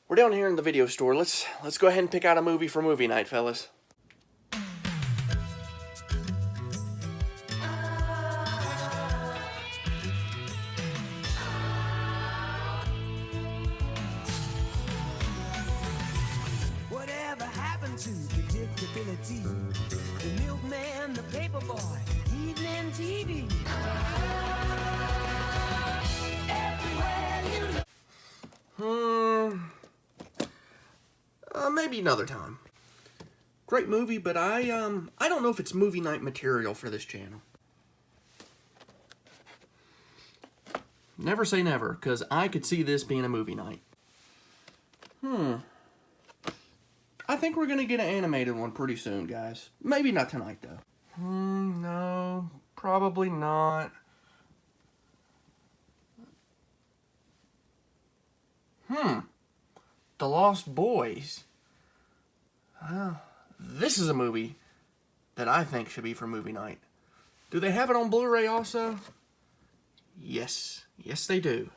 We're down here in the video store. Let's go ahead and pick out a movie for movie night, fellas. Whatever happened to predictability? The milkman, the paperboy, evening TV. Maybe another time. Great movie, but I don't know if it's movie night material for this channel. Never say never, because I could see this being a movie night. I think we're going to get an animated one pretty soon, guys. Maybe not tonight, though. No, probably not. The Lost Boys. This is a movie that I think should be for movie night. Do they have it on Blu-ray also? Yes. Yes, they do.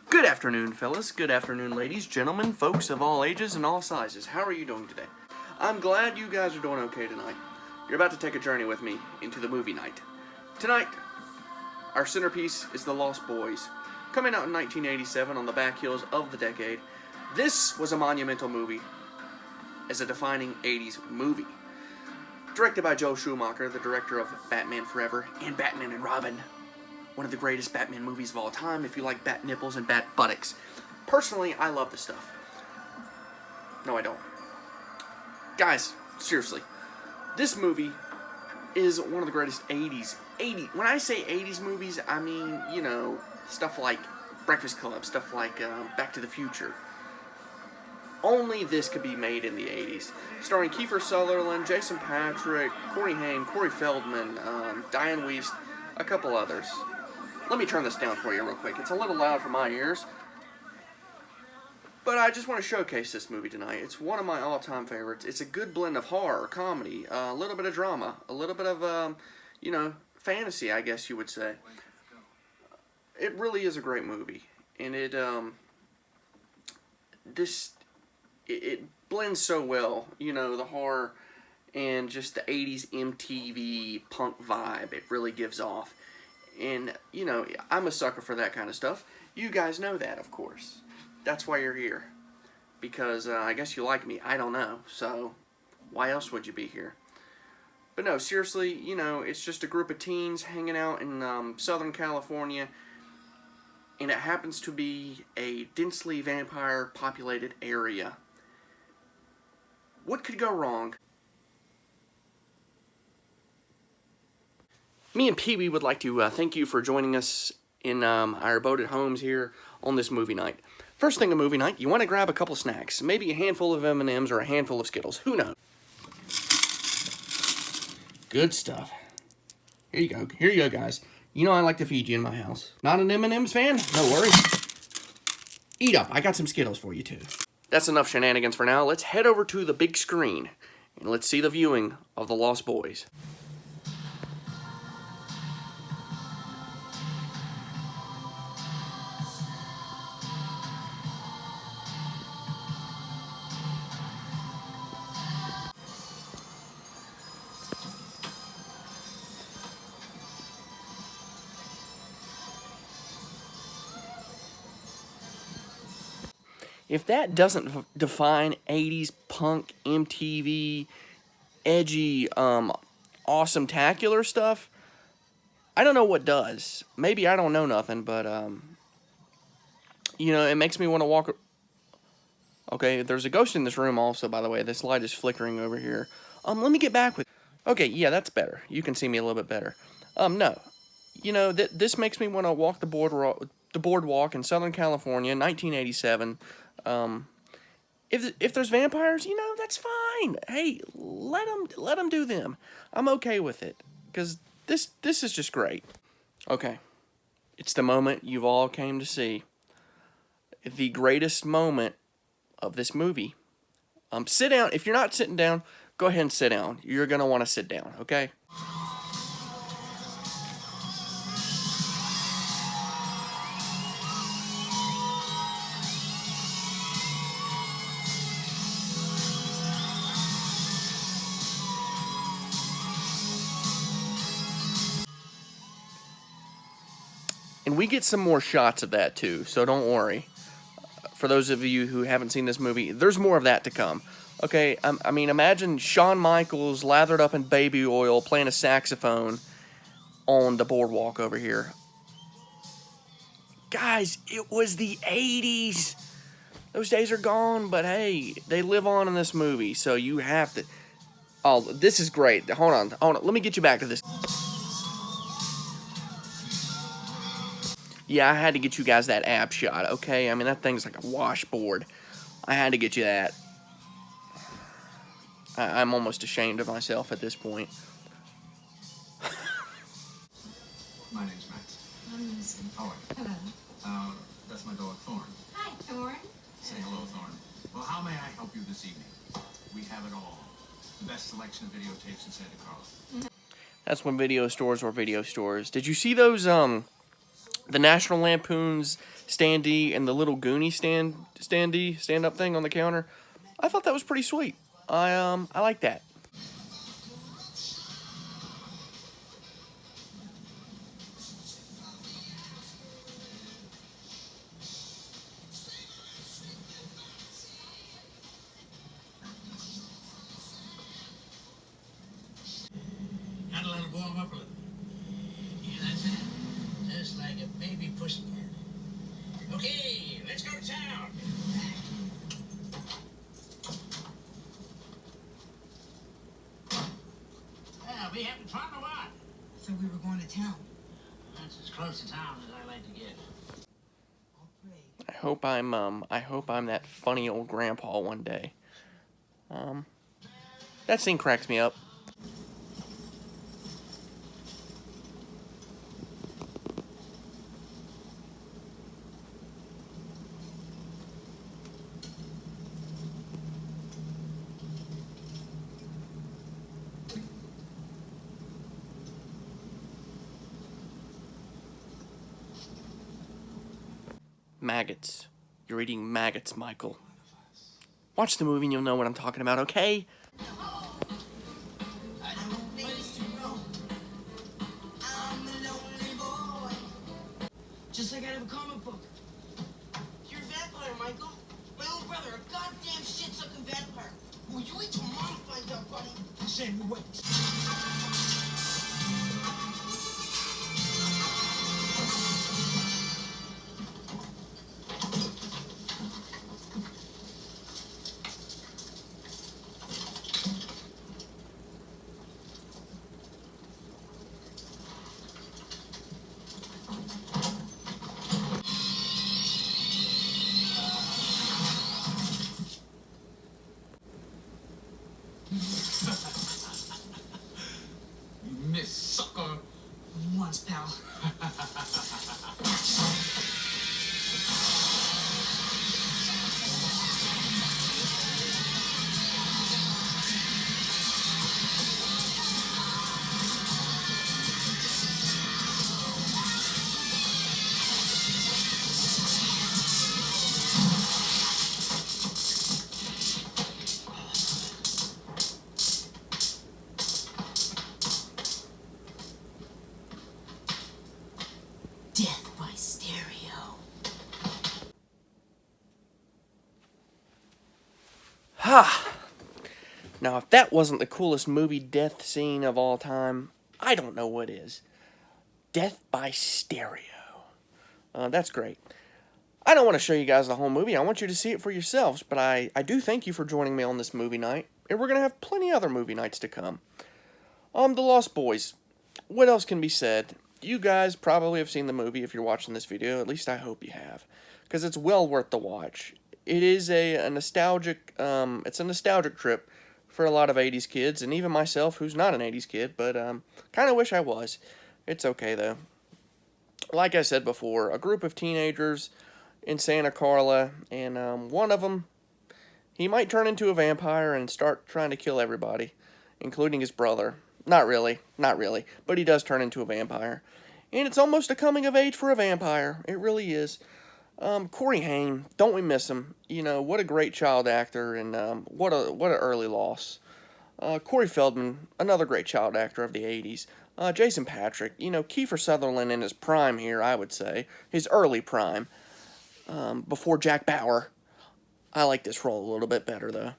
Good afternoon, fellas. Good afternoon, ladies, gentlemen, folks of all ages and all sizes. How are you doing today? I'm glad you guys are doing okay tonight. You're about to take a journey with me into the movie night. Tonight, our centerpiece is The Lost Boys. Coming out in 1987 on the back heels of the decade, this was a monumental movie as a defining 80s movie. Directed by Joel Schumacher, the director of Batman Forever and Batman and Robin. One of the greatest Batman movies of all time if you like bat nipples and bat buttocks. Personally, I love this stuff. No, I don't. Guys, seriously. This movie is one of the greatest 80s. When I say 80s movies, I mean, you know, stuff like Breakfast Club, stuff like Back to the Future. Only this could be made in the 80s. Starring Kiefer Sutherland, Jason Patric, Corey Haim, Corey Feldman, Diane Wiest, a couple others. Let me turn this down for you real quick. It's a little loud for my ears. But I just want to showcase this movie tonight. It's one of my all-time favorites. It's a good blend of horror, comedy, a little bit of drama, a little bit of, you know, fantasy, I guess you would say. It really is a great movie. And it blends so well, you know, the horror and just the 80s MTV punk vibe it really gives off. And, you know, I'm a sucker for that kind of stuff. You guys know that, of course. That's why you're here. Because I guess you like me. I don't know. So, why else would you be here? But no, seriously, you know, it's just a group of teens hanging out in Southern California. And it happens to be a densely vampire-populated area. What could go wrong? Me and Pee-wee would like to thank you for joining us in our abode homes here on this movie night. First thing a movie night, you want to grab a couple snacks. Maybe a handful of M&Ms or a handful of Skittles. Who knows? Good stuff. Here you go. Here you go, guys. You know I like to feed you in my house. Not an M&M's fan? No worries. Eat up. I got some Skittles for you, too. That's enough shenanigans for now. Let's head over to the big screen, and let's see the viewing of The Lost Boys. If that doesn't define 80s punk, MTV, edgy, awesome-tacular stuff, I don't know what does. Maybe I don't know nothing, but, you know, it makes me want to walk. Okay, there's a ghost in this room also, by the way. This light is flickering over here. Let me get back with. Okay, yeah, that's better. You can see me a little bit better. No. You know, this makes me want to walk the boardwalk in Southern California, 1987. If there's vampires, you know, that's fine. Hey, let them do them. I'm okay with it, because this is just great. Okay, it's the moment you've all came to see. The greatest moment of this movie. Sit down. If you're not sitting down, go ahead and sit down. You're gonna want to sit down, okay? And we get some more shots of that too, so don't worry. For those of you who haven't seen this movie, there's more of that to come. Okay, I mean, imagine Shawn Michaels lathered up in baby oil playing a saxophone on the boardwalk over here. Guys, it was the 80s. Those days are gone, but hey, they live on in this movie, so you have to... Oh, this is great. Hold on. Let me get you back to this. Yeah, I had to get you guys that ab shot, okay? I mean, that thing's like a washboard. I had to get you that. I'm almost ashamed of myself at this point. My name's Max. I'm Lucy. How are you? Hello. That's my dog, Thorn. Hi, Thorn. Say hello, Thorn. Well, how may I help you this evening? We have it all. The best selection of videotapes in Santa Carla. That's when video stores were video stores. Did you see those, the National Lampoon's standee and the little Goonie stand-up thing on the counter? I thought that was pretty sweet. I like that. Gotta let it warm up a little. Yeah, that's it. Just like a baby pussycat. Okay, let's go to town. Yeah, we having fun or what? So we were going to town. That's as close to town as I like to get. I'll pray. I hope I'm that funny old grandpa one day. That scene cracks me up. Maggots. You're eating maggots, Michael. Watch the movie and you'll know what I'm talking about, okay? Just like out of a comic book. You're a vampire, Michael. My own brother, a goddamn shit-sucking vampire. Will you wait till Mom finds out, buddy? Sam, wait. You miss, sucker. Once, pal. Death by stereo. Ha! Now, if that wasn't the coolest movie death scene of all time, I don't know what is. Death by stereo. That's great. I don't want to show you guys the whole movie. I want you to see it for yourselves, but I do thank you for joining me on this movie night, and we're going to have plenty other movie nights to come. The Lost Boys. What else can be said? You guys probably have seen the movie if you're watching this video. At least I hope you have, because it's well worth the watch. It is a nostalgic, it's a nostalgic trip for a lot of 80s kids, and even myself, who's not an 80s kid, but kind of wish I was. It's okay, though. Like I said before, a group of teenagers in Santa Carla, and one of them, he might turn into a vampire and start trying to kill everybody, including his brother. Not really, but he does turn into a vampire. And it's almost a coming of age for a vampire. It really is. Corey Haim, don't we miss him? You know, what a great child actor, and what an early loss. Corey Feldman, another great child actor of the 80s. Jason Patric, you know, Kiefer Sutherland in his prime here, I would say. His early prime. Before Jack Bauer. I like this role a little bit better, though.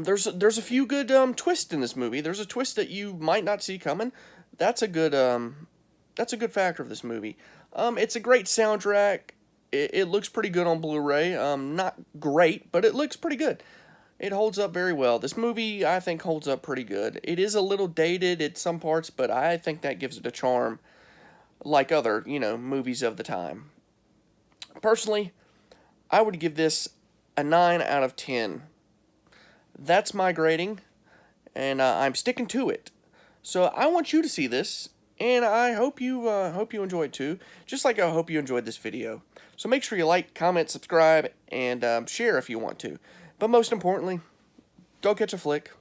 There's a few good twists in this movie. There's a twist that you might not see coming. That's a good factor of this movie. It's a great soundtrack. It looks pretty good on Blu-ray. Not great, but it looks pretty good. It holds up very well. This movie, I think, holds up pretty good. It is a little dated at some parts, but I think that gives it a charm like other, you know, movies of the time. Personally, I would give this a 9 out of 10. That's my grading, and I'm sticking to it. So I want you to see this, and I hope you enjoy it too, just like I hope you enjoyed this video. So make sure you like, comment, subscribe, and share if you want to. But most importantly, go catch a flick.